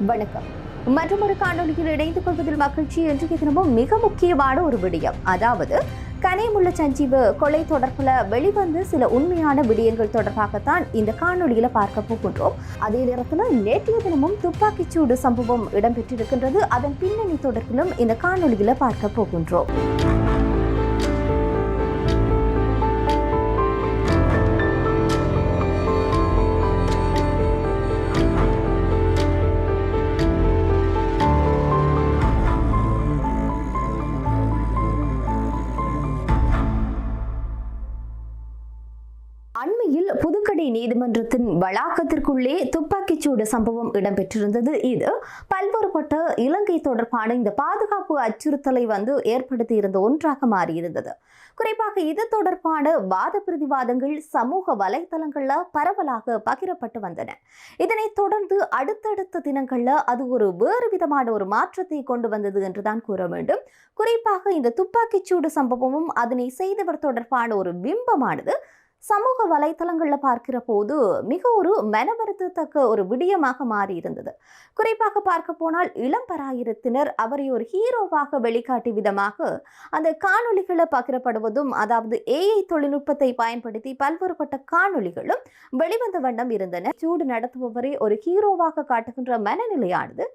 வணக்கம். மற்றொரு காணொலியில் இணைந்து கொள்வதில் மகிழ்ச்சி. இன்றைய தினமும் மிக முக்கியமான ஒரு விடயம், அதாவது கனிமுள்ள சஞ்சீவு கொலை தொடர்பில் வெளிவந்து சில உண்மையான விடயங்கள் தொடர்பாகத்தான் இந்த காணொலியில பார்க்க போகின்றோம். அதே நேரத்தில் நேற்றைய தினமும் துப்பாக்கிச்சூடு சம்பவம் இடம்பெற்றிருக்கின்றது. அதன் பின்னணி தொடர்பிலும் இந்த காணொலியில பார்க்க போகின்றோம். அண்மையில் புதுக்கடை நீதிமன்றத்தின் வளாகத்திற்குள்ளே துப்பாக்கிச்சூடு சம்பவம் இடம்பெற்றிருந்தது. இது பல்வேறுபட்ட இலங்கை தொடர்பான இந்த பாதுகாப்பு அச்சுறுத்தலை ஏற்படுத்தி இருந்த ஒன்றாக மாறியிருந்தது. குறிப்பாக இது தொடர்பான வாத பிரதிவாதங்கள் சமூக வலைதளங்கள்ல பரவலாக பகிரப்பட்டு வந்தன. இதனைத் தொடர்ந்து அடுத்தடுத்த தினங்கள்ல அது ஒரு வேறு விதமான ஒரு மாற்றத்தை கொண்டு வந்தது என்றுதான் கூற வேண்டும். குறிப்பாக இந்த துப்பாக்கிச்சூடு சம்பவமும் அதனை செய்தவர் தொடர்பான ஒரு பிம்பமானது சமூக வலைத்தளங்கள்ல பார்க்கிற போது மிக ஒரு மனவருத்தத்தக்க ஒரு விடயமாக மாறியிருந்தது. குறிப்பாக பார்க்க போனால் இளம்பராயிரத்தினர் அவரை ஒரு ஹீரோவாக வெளிக்காட்டி விதமாக அந்த காணொலிகளை பகிரப்படுவதும், அதாவது ஏஐ தொழில்நுட்பத்தை பயன்படுத்தி பல்வேறுபட்ட காணொலிகளும் வெளிவந்த வண்ணம் இருந்தன. சூடு நடத்துபவரை ஒரு ஹீரோவாக காட்டுகின்ற மனநிலையானது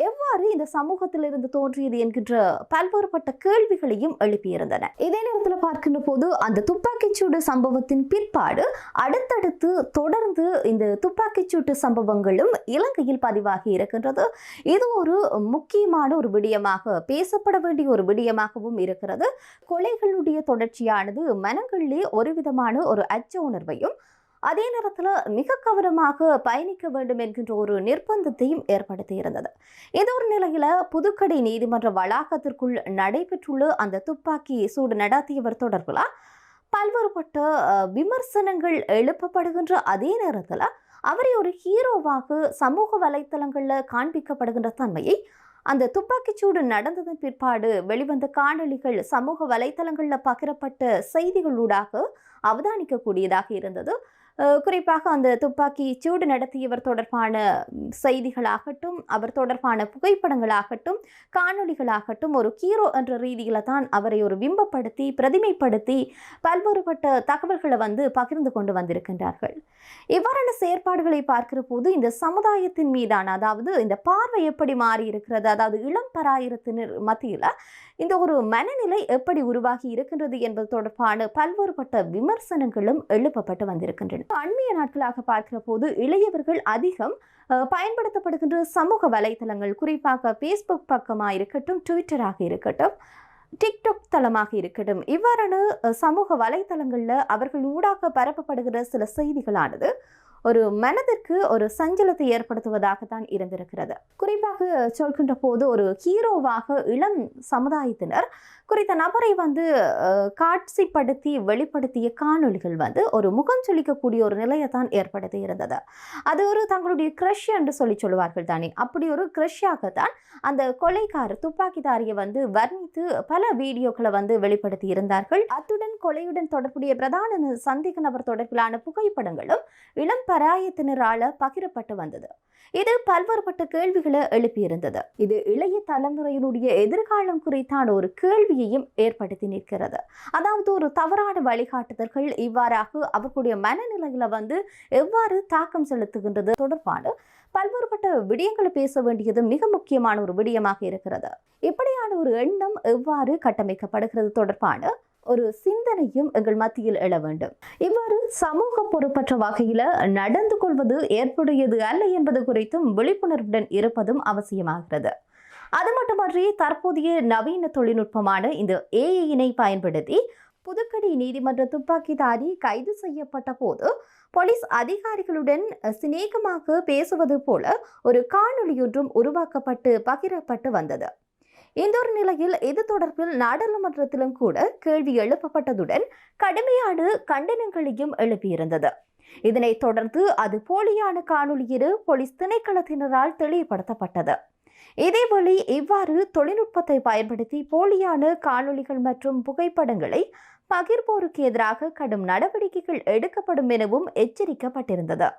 எவ்வாறு இந்த சமூகத்திலிருந்து தோன்றியது என்கின்ற பல்வேறுபட்ட கேள்விகளையும் எழுப்பியிருந்தன. இதே நேரத்தில் பார்க்கின்ற போது அந்த துப்பாக்கிச்சூடு சம்பவத்தின் பிற்பாடு அடுத்தடுத்து தொடர்ந்து இந்த துப்பாக்கிச்சூட்டு சம்பவங்களும் இலங்கையில் பதிவாகி இருக்கின்றது. இது ஒரு முக்கியமான ஒரு விடயமாக பேசப்பட வேண்டிய ஒரு விடயமாகவும் இருக்கிறது. கொலைகளுடைய தொடர்ச்சியானது மனங்களிலே ஒரு விதமான ஒரு அச்ச உணர்வையும் அதே நேரத்தில் மிக கவனமாக பயணிக்க வேண்டும் என்கின்ற ஒரு நிர்பந்தத்தையும் ஏற்படுத்தி இருந்தது. இது ஒரு நிலையில புதுக்கடை நீதிமன்ற வளாகத்திற்குள் நடைபெற்றுள்ள அந்த துப்பாக்கி சூடு நடத்தியவர் தொடர்பில் பல்வேறுபட்ட விமர்சனங்கள் எழுப்பப்படுகின்ற அதே நேரத்தில் அவரை ஒரு ஹீரோவாக சமூக வலைத்தளங்கள்ல காண்பிக்கப்படுகின்ற தன்மையை அந்த துப்பாக்கிச்சூடு நடந்ததன் பிற்பாடு வெளிவந்த காணொலிகள் சமூக வலைத்தளங்கள்ல பகிரப்பட்ட செய்திகளூடாக அவதானிக்கக்கூடியதாக இருந்தது. குறிப்பாக அந்த துப்பாக்கி சூடு நடத்தியவர் தொடர்பான செய்திகளாகட்டும், அவர் தொடர்பான புகைப்படங்களாகட்டும், காணொலிகளாகட்டும் ஒரு ஹீரோ என்ற ரீதியில தான் அவரை ஒரு பிம்பப்படுத்தி பிரதிமைப்படுத்தி பல்வேறுபட்ட தகவல்களை பகிர்ந்து கொண்டு வந்திருக்கின்றார்கள். இவ்வாறான செயற்பாடுகளை பார்க்கிற போது இந்த சமுதாயத்தின் மீதான, அதாவது இந்த பார்வை எப்படி மாறி இருக்கிறது, அதாவது இளம் பராயிரத்தினர் மத்தியில இந்த ஒரு மனநிலை எப்படி உருவாகி இருக்கின்றது என்பது தொடர்பான பல்வேறுபட்ட விமர்சனங்களும் எழுப்பப்பட்டு வந்திருக்கின்றன. அண்மைய நாட்களாக பார்க்கிற போது இளையவர்கள் அதிகம் பயன்படுத்தப்படுகின்ற சமூக வலைத்தளங்கள், குறிப்பாக பேஸ்புக் பக்கமாக இருக்கட்டும், ட்விட்டராக இருக்கட்டும், டிக்டாக் தளமாக இருக்கட்டும், இவ்வாறான சமூக வலைத்தளங்களில் அவர்கள் ஊடாக பரப்பப்படுகிற சில செய்திகளானது ஒரு மனதிற்கு ஒரு சஞ்சலத்தை ஏற்படுத்துவதாகத்தான் இருந்திருக்கிறது. குறிப்பாக சொல்கின்ற போது ஒரு ஹீரோவாக இளம் சமுதாயத்தினர் குறித்த நபரை காட்சிப்படுத்தி வெளிப்படுத்திய காணொலிகள் ஒரு முகம் சொல்லிக்கக்கூடிய ஒரு நிலையை தான் ஏற்படுத்தி இருந்தது. அது ஒரு தங்களுடைய கிரஷ் என்று சொல்லுவார்கள் தானே, அப்படி ஒரு கிரஷாகத்தான் அந்த கொலைக்காரர் துப்பாக்கிதாரியை வர்ணித்து பல வீடியோக்களை வெளிப்படுத்தி இருந்தார்கள். அத்துடன் கொலையுடன் தொடர்புடைய பிரதான சந்தேக நபர் தொடர்பிலான புகைப்படங்களும் இளம் பராயத்தினரால பகிரப்பட்டு வந்தது. இது பல்வேறுபட்ட கேள்விகளை எழுப்பியிருந்தது. இது இளைய தலைமுறையினுடைய எதிர்காலம் குறித்தான ஒரு கேள்வியையும் ஏற்படுத்தி நிற்கிறது. அதாவது ஒரு தவறான வழிகாட்டுதல்கள் இவ்வாறாக அவர்களுடைய மனநிலையில எவ்வாறு தாக்கம் செலுத்துகின்றது தொடர்பான பல்வேறுபட்ட விடயங்களை பேச வேண்டியது மிக முக்கியமான ஒரு விடயமாக இருக்கிறது. இப்படியான ஒரு எண்ணம் எவ்வாறு கட்டமைக்கப்படுகிறது தொடர்பான ஒரு சிந்தனையும் எங்கள் மத்தியில் எழ வேண்டும். இவ்வாறு சமூக பொறுப்பற்ற வகையில நடந்து கொள்வது ஏற்புடையது அல்ல என்பது குறித்தும் விழிப்புணர்வுடன் இருப்பதும் அவசியமாகிறது. அது மட்டுமன்றி தற்போதைய நவீன தொழில்நுட்பமான இந்த ஏஐயினை பயன்படுத்தி புதுக்கடை நீதிமன்ற துப்பாக்கிதாரி கைது செய்யப்பட்ட போது போலீஸ் அதிகாரிகளுடன் சிநேகமாக பேசுவது போல ஒரு காணொலியொன்றும் உருவாக்கப்பட்டு பகிரப்பட்டு வந்தது. இந்த ஒரு நிலையில் இது தொடர்பில் நாடாளுமன்றத்திலும் கூட கேள்வி எழுப்பப்பட்டதுடன் கடுமையான கண்டனங்களையும் எழுப்பியிருந்தது. இதனைத் தொடர்ந்து அது போலியான காணொலி என போலீஸ் திணைக்களத்தினரால் தெளிவுபடுத்தப்பட்டது. இதேவேளை இவ்வாறு தொழில்நுட்பத்தை பயன்படுத்தி போலியான காணொலிகள் மற்றும் புகைப்படங்களை பகிர்வோருக்கு எதிராக கடும் நடவடிக்கைகள் எடுக்கப்படும் எனவும் எச்சரிக்கப்பட்டிருந்தது.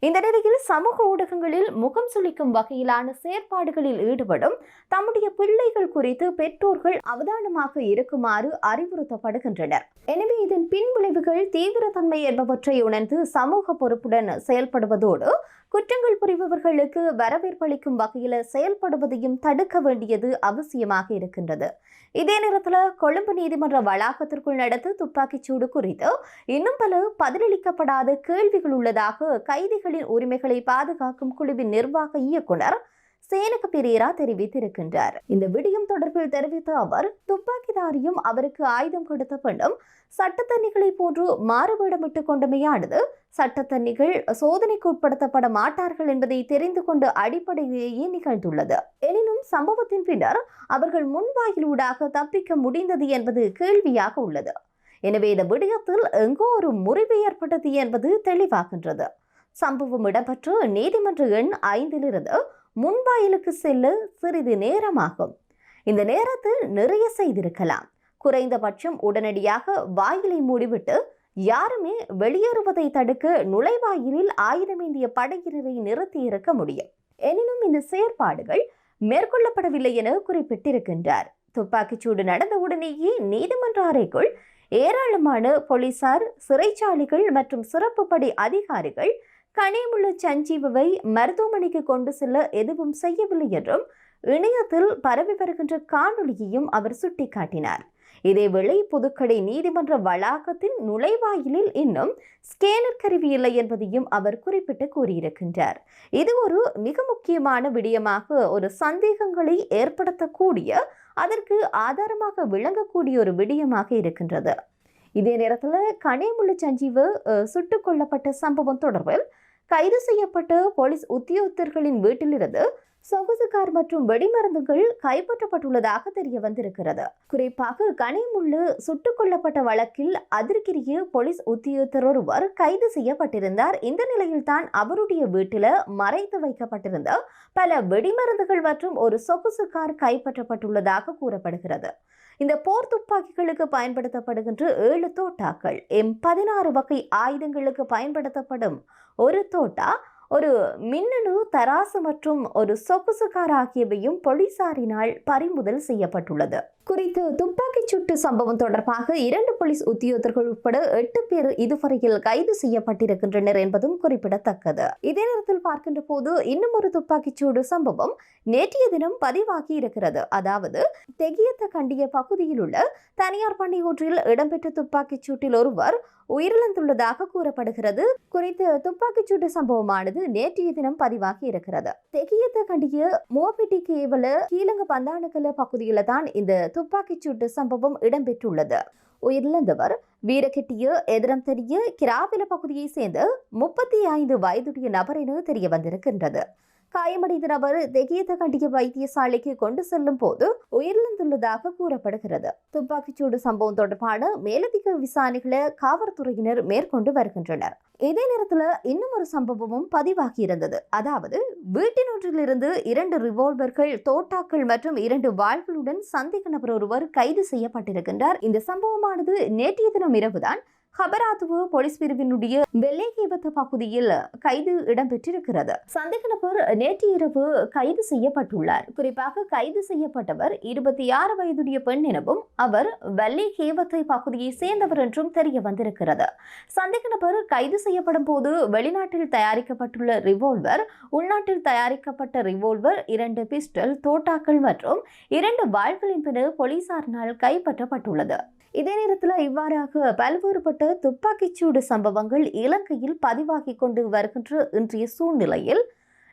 இந்த நிலையில் சமூக ஊடகங்களில் முகம் சுளிக்கும் வகையிலான செயற்பாடுகளில் ஈடுபடும் தம்முடைய பிள்ளைகள் குறித்து பெற்றோர்கள் அவதானமாக இருக்குமாறு அறிவுறுத்தப்படுகின்றனர். எனவே இதன் பின்விளைவுகள் தீவிரத்தன்மை என்பவற்றை உணர்ந்து சமூக பொறுப்புடன் செயல்படுவதோடு குற்றங்கள் புரிபவர்களுக்கு வரவேற்பளிக்கும் வகையில் செயல்படுவதையும் தடுக்க வேண்டியது அவசியமாக இருக்கின்றது. இதே நேரத்தில் கொழும்பு நீதிமன்ற வளாகத்திற்குள் நடந்த துப்பாக்கிச்சூடு குறித்து இன்னும் பல பதிலளிக்கப்படாத கேள்விகள் உள்ளதாக கைதிகளின் உரிமைகளை பாதுகாக்கும் குழுவின் நிர்வாக இயக்குனர் சேனக பெரேரா தெரிவித்திருக்கின்றார். இந்த விடயம் தொடர்பில் தெரிவித்த அவர், துப்பாக்கிதாரியும் அவருக்கு ஆயுதம் கொடுத்த பெண்ணும் சட்டத்தன்னிகளை போன்று மாறுவேடமிட்டுக் கொண்டமையானது சட்டத்தன்னிகள் சோதனைக்கு உட்படுத்தப்பட மாட்டார்கள் என்பதை தெரிந்து கொண்ட அடிப்படையிலேயே நிகழ்ந்துள்ளது. எனினும் சம்பவத்தின் பின்னர் அவர்கள் முன்வாயிலூடாக தப்பிக்க முடிந்தது என்பது கேள்வியாக உள்ளது. எனவே இந்த விடயத்தில் எங்கோ ஒரு முறிவு ஏற்பட்டது என்பது தெளிவாகின்றது. சம்பவம் இடம்பெற்று நீதிமன்ற எண் 5 முன்வாயிலுக்கு செல்ல சிறிது நேரமாகும். இந்த நேரத்தில் நிறைய செய்திருக்கலாம். குறைந்தபட்சம் உடனடியாக வாயிலை மூடிவிட்டு யாருமே வெளியேறுவதை தடுக்க நுழைவாயிலில் ஆயுதமேந்திய படையினரை நிறுத்தி இருக்க முடியும். எனினும் இந்த செயற்பாடுகள் மேற்கொள்ளப்படவில்லை என குறிப்பிட்டிருக்கின்றார். துப்பாக்கிச்சூடு நடந்தவுடனேயே நீதிமன்ற அறைக்குள் ஏராளமான போலீசார், சிறைச்சாலைகள் மற்றும் சிறப்பு படை அதிகாரிகள் கனிமுள்ள சஞ்சீவை மருத்துவமனைக்கு கொண்டு செல்ல எதுவும் செய்யவில்லை என்றும் இணையத்தில் பரவி வருகின்ற காணொலியையும் அவர் சுட்டிக்காட்டினார். இதேவேளை புதுக்கடை நீதிமன்ற வளாகத்தின் நுழைவாயிலில் இன்னும் ஸ்கேனர் கருவி இல்லை என்பதையும் அவர் குறிப்பிட்டு கூறியிருக்கின்றார். இது ஒரு மிக முக்கியமான விடயமாக, ஒரு சந்தேகங்களை ஏற்படுத்தக்கூடிய, அதற்கு ஆதாரமாக விளங்கக்கூடிய ஒரு விடயமாக இருக்கின்றது. இதே நேரத்தில் கனிமுள்ள சஞ்சீவு சுட்டுக் கொல்லப்பட்ட சம்பவம் தொடர்பில் கைது செய்யப்பட்ட போலீஸ் உத்தியோகத்தர்களின் வீட்டிலிருந்து சொகுசு கார் மற்றும் வெடிமருந்துகள் கைப்பற்றப்பட்டுள்ளதாக தெரிய வந்திருக்கிறது. குறிப்பாக கனிமுள்ளு சுட்டுக் கொல்லப்பட்ட வழக்கில் அதிர்கிரிய போலீஸ் உத்தியோகத்தர் ஒருவர் கைது செய்யப்பட்டிருந்தார். இந்த நிலையில் தான் அவருடைய வீட்டில் மறைத்து வைக்கப்பட்டிருந்த பல வெடிமருந்துகள் மற்றும் ஒரு சொகுசு கார் கைப்பற்றப்பட்டுள்ளதாக கூறப்படுகிறது. இந்த போர் துப்பாக்கிகளுக்கு பயன்படுத்தப்படுகின்ற 7 தோட்டாக்கள், M16 வகை ஆயுதங்களுக்கு பயன்படுத்தப்படும் ஒரு தோட்டா, ஒரு மின்னணு தராசு மற்றும் ஒரு சொகுசு கார் ஆகியவையும் போலீசாரினால் பறிமுதல் செய்யப்பட்டுள்ளது. குறித்து துப்பாக்கிச் சூட்டு சம்பவம் தொடர்பாக 2 போலீஸ் உத்தியோகத்தர்கள் உட்பட 8 பேர் இதுவரையில் கைது செய்யப்பட்டிருக்கின்றனர் என்பதும் குறிப்பிடத்தக்கது. இதே நேரத்தில் பார்க்கின்ற போது இன்னும் ஒரு துப்பாக்கிச்சூடு சம்பவம் நேற்றைய தினம் பதிவாகி இருக்கிறது. அதாவது தெகியத்த கண்டிய பகுதியில் உள்ள தனியார் பண்ணை ஒன்றில் இடம்பெற்ற துப்பாக்கிச் சூட்டில் ஒருவர் உயிரிழந்துள்ளதாக கூறப்படுகிறது. குறித்த துப்பாக்கிச்சூட்டு சம்பவமானது நேற்றைய தினம் பதிவாகி இருக்கிறது. தெகியத்த கண்டிய மோபிட்டி கேவல கீழங்க பந்தானகல பகுதியில தான் இந்த துப்பாக்கிச்சூட்டு சம்பவம் இடம்பெற்றுள்ளது. உயிரிழந்தவர் வீரகெட்டிய எதிரம் தெரிய கிராவில பகுதியை சேர்ந்த 35 வயதுடைய நபர் என தெரிய வந்திருக்கின்றது. காயமடைந்த நபர் தெகியத்த கண்டிய வைத்தியசாலைக்கு கொண்டு செல்லும் போது உயிரிழந்துள்ளதாக கூறப்படுகிறது. துப்பாக்கிச்சூடு சம்பவம் தொடர்பான மேலதிக விசாரணைகளை காவல்துறையினர் மேற்கொண்டு வருகின்றனர். இதே நேரத்தில் இன்னும் ஒரு சம்பவமும் பதிவாகி இருந்தது. அதாவது வீட்டினொன்றிலிருந்து 2 ரிவால்வர்கள், தோட்டாக்கள் மற்றும் 2 வாள்களுடன் சந்தேக நபர் ஒருவர் கைது செய்யப்பட்டிருக்கின்றார். இந்த சம்பவமானது நேற்றைய தினம் இரவுதான் ஹபராத்துவ போலீஸ் பிரிவினுடைய வெள்ளைகேவத்த பகுதியில் கைது இடம்பெற்றிருக்கிறது. சந்தேக நபர் நேற்று இரவு கைது செய்யப்பட்டுள்ளார். குறிப்பாக கைது செய்யப்பட்டவர் 26 வயதுடைய பெண் எனவும் அவர் வெள்ளைகேவத்தை பகுதியை சேர்ந்தவர் என்றும் தெரிய வந்திருக்கிறது. சந்தேக நபர் கைது செய்யப்படும் போது வெளிநாட்டில் தயாரிக்கப்பட்டுள்ள ரிவால்வர், உள்நாட்டில் தயாரிக்கப்பட்ட ரிவால்வர், 2 பிஸ்டல், தோட்டாக்கள் மற்றும் 2 வாள்களின் பின்னர் போலீசாரினால் கைப்பற்றப்பட்டுள்ளது. இதே நேரத்தில் இவ்வாறாக பல்வேறுபட்ட துப்பாக்கிச்சூடு சம்பவங்கள் இலங்கையில் பதிவாகி கொண்டு வருகின்ற இன்றைய சூழ்நிலையில்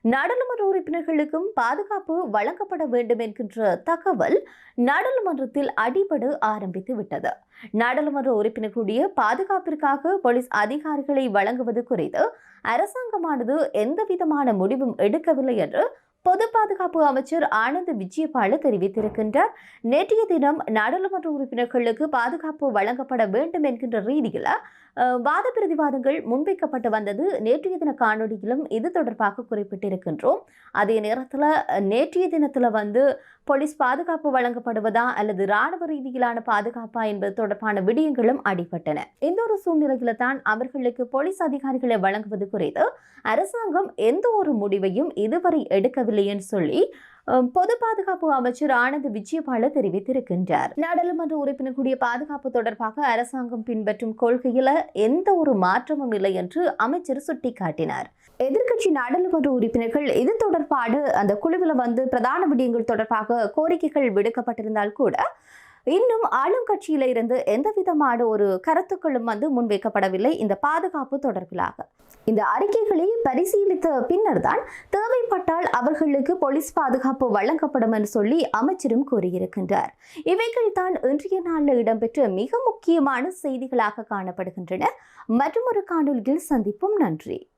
நாடாளுமன்ற உறுப்பினர்களுக்கும் பாதுகாப்பு வழங்கப்பட வேண்டும் என்கின்ற தகவல் நாடாளுமன்றத்தில் அடிபட ஆரம்பித்து விட்டது. நாடாளுமன்ற உறுப்பினர்களுடைய பாதுகாப்பிற்காக போலீஸ் அதிகாரிகளை வழங்குவது குறித்து அரசாங்கமானது எந்தவிதமான முடிவும் எடுக்கவில்லை என்று பொது பாதுகாப்பு அமைச்சர் ஆனந்த் விஜயபால தெரிவித்திருக்கின்றார். நேற்றைய தினம் நாடாளுமன்ற உறுப்பினர்களுக்கு பாதுகாப்பு வழங்கப்பட வேண்டும் என்கின்ற ரீதியில் வாத பிரதிவாதங்கள் முன்வைக்கப்பட்டு வந்தது. நேற்றைய தின காணொலியிலும் இது தொடர்பாக குறிப்பிட்டிருக்கின்றோம். அதே நேரத்தில் நேற்றைய தினத்தில் போலீஸ் பாதுகாப்பு வழங்கப்படுவதா அல்லது இராணுவ ரீதியிலான பாதுகாப்பா என்பது தொடர்பான விடயங்களும் அடிபட்டன. இந்த ஒரு சூழ்நிலையில தான் அவர்களுக்கு போலீஸ் அதிகாரிகளை வழங்குவது குறித்து அரசாங்கம் எந்த ஒரு முடிவையும் இதுவரை எடுக்கவில்லை என்று சொல்லி பொது பாதுகாப்பு அமைச்சர் ஆனந்த் விஜயபால தெரிவித்திருக்கின்றார். நாடாளுமன்ற உறுப்பினர்களுடைய பாதுகாப்பு தொடர்பாக அரசாங்கம் பின்பற்றும் கொள்கையில எந்த ஒரு மாற்றமும் இல்லை என்று அமைச்சர் சுட்டிக்காட்டினார். எதிர்க்கட்சி நாடாளுமன்ற உறுப்பினர்கள் இது தொடர்பான அந்த குழுவில் பிரதான விடயங்கள் தொடர்பாக கோரிக்கைகள் விடுக்கப்பட்டிருந்தால் கூட இன்னும் ஆளும் கட்சியில இருந்து எந்த விதமான ஒரு கருத்துக்களும் முன்வைக்கப்படவில்லை. இந்த பாதுகாப்பு தொடர்பிலாக இந்த அறிக்கைகளை பரிசீலித்த பின்னர் தான் தேவைப்பட்டால் அவர்களுக்கு போலீஸ் பாதுகாப்பு வழங்கப்படும் என்று சொல்லி அமைச்சரும் கூறியிருக்கின்றார். இவைகள் தான் இன்றைய நாளில் இடம்பெற்ற மிக முக்கியமான செய்திகளாக காணப்படுகின்றன. மற்றொரு காணொலியில் சந்திப்போம். நன்றி.